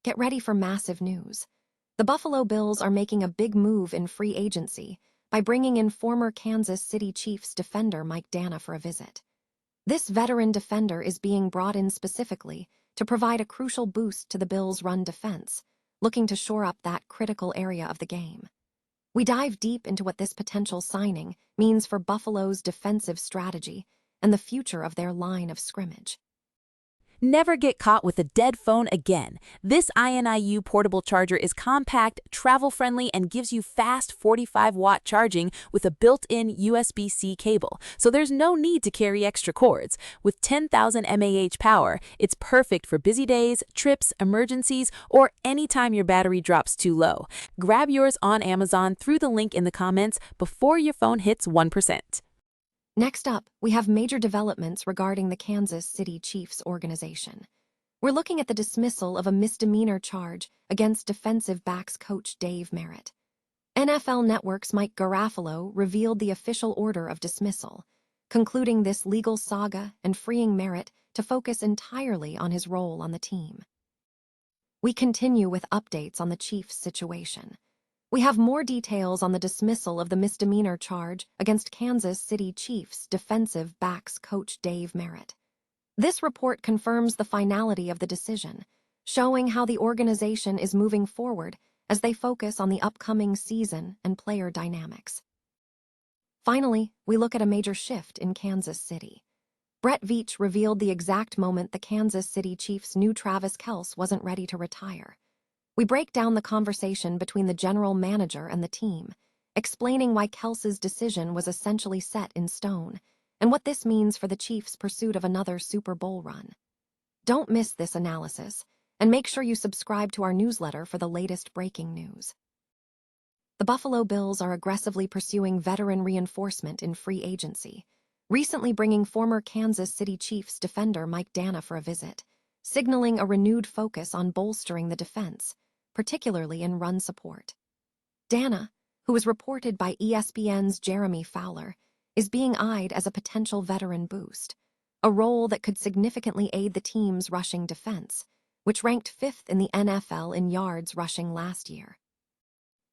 Get ready for massive news. The Buffalo Bills are making a big move in free agency by bringing in former Kansas City Chiefs defender Mike Danna for a visit. This veteran defender is being brought in specifically to provide a crucial boost to the Bills' run defense, looking to shore up that critical area of the game. We dive deep into what this potential signing means for Buffalo's defensive strategy and the future of their line of scrimmage. Never get caught with a dead phone again. This INIU portable charger is compact, travel-friendly, and gives you fast 45-watt charging with a built-in USB-C cable, so there's no need to carry extra cords. With 10,000 mAh power, it's perfect for busy days, trips, emergencies, or anytime your battery drops too low. Grab yours on Amazon through the link in the comments before your phone hits 1%. Next up, we have major developments regarding the Kansas City Chiefs organization. We're looking at the dismissal of a misdemeanor charge against defensive backs coach Dave Merritt. NFL Network's Mike Garafolo revealed the official order of dismissal, concluding this legal saga and freeing Merritt to focus entirely on his role on the team. We continue with updates on the Chiefs' situation. We have more details on the dismissal of the misdemeanor charge against Kansas City Chiefs defensive backs coach Dave Merritt. This report confirms the finality of the decision, showing how the organization is moving forward as they focus on the upcoming season and player dynamics. Finally, we look at a major shift in Kansas City. Brett Veach revealed the exact moment the Kansas City Chiefs knew Travis Kelce wasn't ready to retire. We break down the conversation between the general manager and the team, explaining why Kelce's decision was essentially set in stone and what this means for the Chiefs' pursuit of another Super Bowl run. Don't miss this analysis, and make sure you subscribe to our newsletter for the latest breaking news. The Buffalo Bills are aggressively pursuing veteran reinforcement in free agency, recently bringing former Kansas City Chiefs defender Mike Danna for a visit, signaling a renewed focus on bolstering the defense, particularly in run support. Danna, who is reported by ESPN's Jeremy Fowler, is being eyed as a potential veteran boost, a role that could significantly aid the team's rushing defense, which ranked 5th in the NFL in yards rushing last year.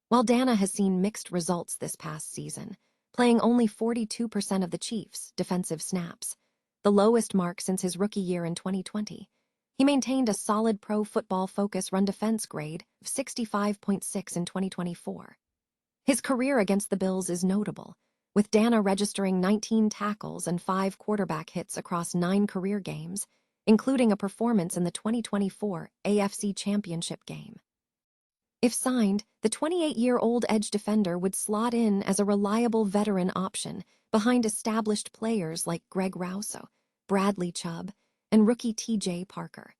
While Danna has seen mixed results this past season, playing only 42% of the Chiefs' defensive snaps, the lowest mark since his rookie year in 2020, he maintained a solid Pro Football Focus run defense grade of 65.6 in 2024. His career against the Bills is notable, with Danna registering 19 tackles and 5 quarterback hits across 9 career games, including a performance in the 2024 AFC Championship game. If signed, the 28-year-old edge defender would slot in as a reliable veteran option behind established players like Greg Rousseau, Bradley Chubb, and rookie T.J. Parker.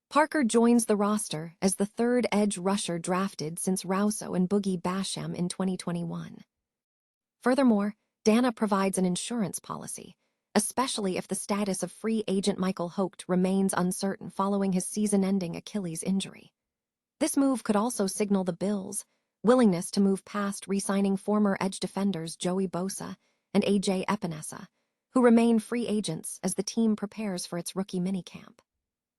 Parker joins the roster as the third edge rusher drafted since Rousseau and Boogie Basham in 2021. Furthermore, Danna provides an insurance policy, especially if the status of free agent Michael Hocht remains uncertain following his season-ending Achilles injury. This move could also signal the Bills' willingness to move past re-signing former edge defenders Joey Bosa and A.J. Epinesa, who remain free agents as the team prepares for its rookie minicamp.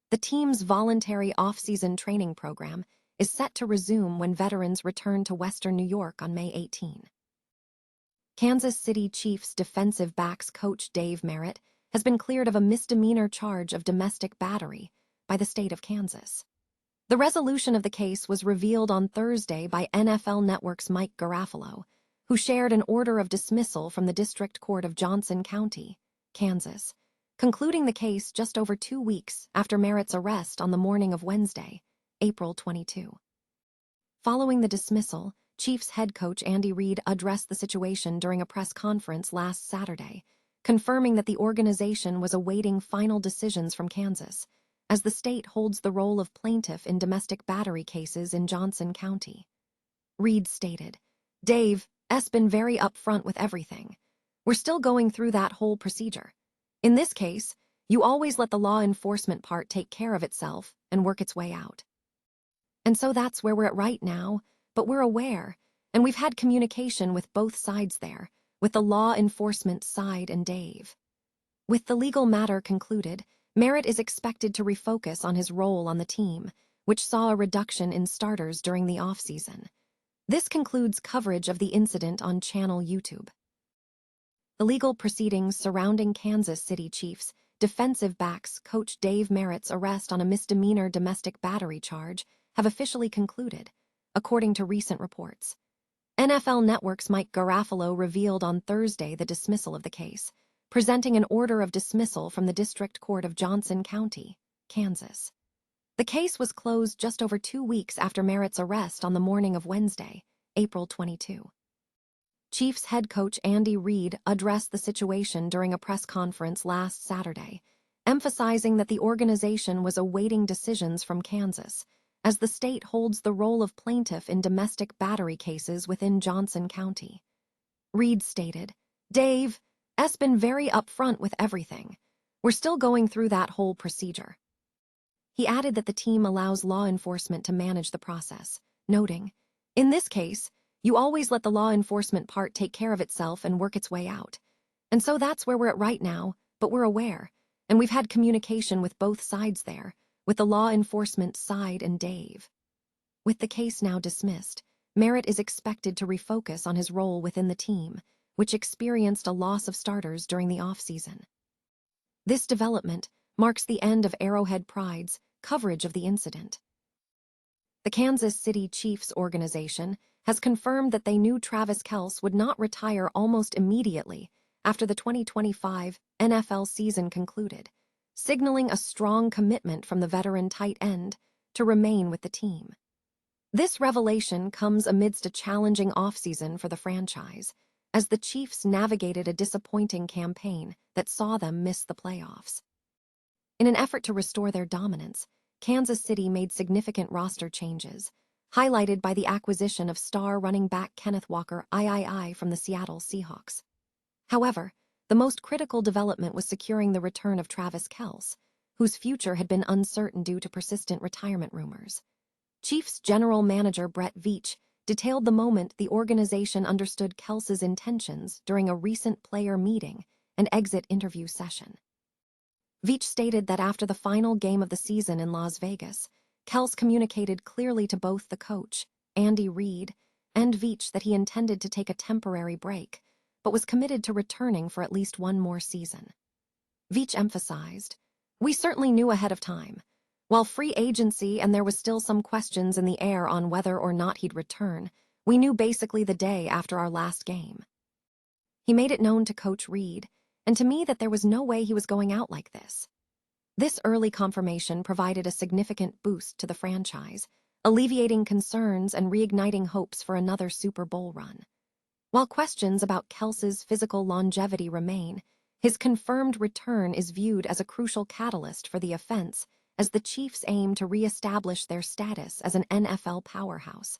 The team's voluntary off-season training program is set to resume when veterans return to Western New York on May 18. Kansas City Chiefs defensive backs coach Dave Merritt has been cleared of a misdemeanor charge of domestic battery by the state of Kansas. The resolution of the case was revealed on Thursday by NFL Network's Mike Garafolo, who shared an order of dismissal from the District Court of Johnson County, Kansas, concluding the case just over 2 weeks after Merritt's arrest on the morning of Wednesday, April 22. Following the dismissal, Chiefs head coach Andy Reid addressed the situation during a press conference last Saturday, confirming that the organization was awaiting final decisions from Kansas, as the state holds the role of plaintiff in domestic battery cases in Johnson County. Reid stated, "Dave has been very upfront with everything. We're still going through that whole procedure. In this case, you always let the law enforcement part take care of itself and work its way out. And so that's where we're at right now, but we're aware, and we've had communication with both sides there, with the law enforcement side and Dave." With the legal matter concluded, Merritt is expected to refocus on his role on the team, which saw a reduction in starters during the offseason. This concludes coverage of the incident on channel YouTube. The legal proceedings surrounding Kansas City Chiefs defensive backs coach Dave Merritt's arrest on a misdemeanor domestic battery charge have officially concluded, according to recent reports. NFL Network's Mike Garafolo revealed on Thursday the dismissal of the case, presenting an order of dismissal from the District Court of Johnson County, Kansas. The case was closed just over 2 weeks after Merritt's arrest on the morning of Wednesday, April 22. Chiefs head coach Andy Reid addressed the situation during a press conference last Saturday, emphasizing that the organization was awaiting decisions from Kansas, as the state holds the role of plaintiff in domestic battery cases within Johnson County. Reid stated, "Dave has been very upfront with everything. We're still going through that whole procedure." He added that the team allows law enforcement to manage the process, noting, "In this case, you always let the law enforcement part take care of itself and work its way out. And so that's where we're at right now, but we're aware, and we've had communication with both sides there, with the law enforcement side and Dave." With the case now dismissed, Merritt is expected to refocus on his role within the team, which experienced a loss of starters during the offseason. This development marks the end of Arrowhead Pride's coverage of the incident. The Kansas City Chiefs organization has confirmed that they knew Travis Kelce would not retire almost immediately after the 2025 NFL season concluded, signaling a strong commitment from the veteran tight end to remain with the team. This revelation comes amidst a challenging offseason for the franchise, as the Chiefs navigated a disappointing campaign that saw them miss the playoffs. In an effort to restore their dominance, Kansas City made significant roster changes, highlighted by the acquisition of star running back Kenneth Walker III from the Seattle Seahawks. However, the most critical development was securing the return of Travis Kelce, whose future had been uncertain due to persistent retirement rumors. Chiefs general manager Brett Veach detailed the moment the organization understood Kelce's intentions during a recent player meeting and exit interview session. Veach stated that after the final game of the season in Las Vegas, Kelce communicated clearly to both the coach, Andy Reid, and Veach that he intended to take a temporary break, but was committed to returning for at least one more season. Veach emphasized, "We certainly knew ahead of time. While free agency and there was still some questions in the air on whether or not he'd return, we knew basically the day after our last game." He made it known to Coach Reid, and to me, that there was no way he was going out like this. This early confirmation provided a significant boost to the franchise, alleviating concerns and reigniting hopes for another Super Bowl run. While questions about Kelce's physical longevity remain, his confirmed return is viewed as a crucial catalyst for the offense as the Chiefs aim to re-establish their status as an NFL powerhouse.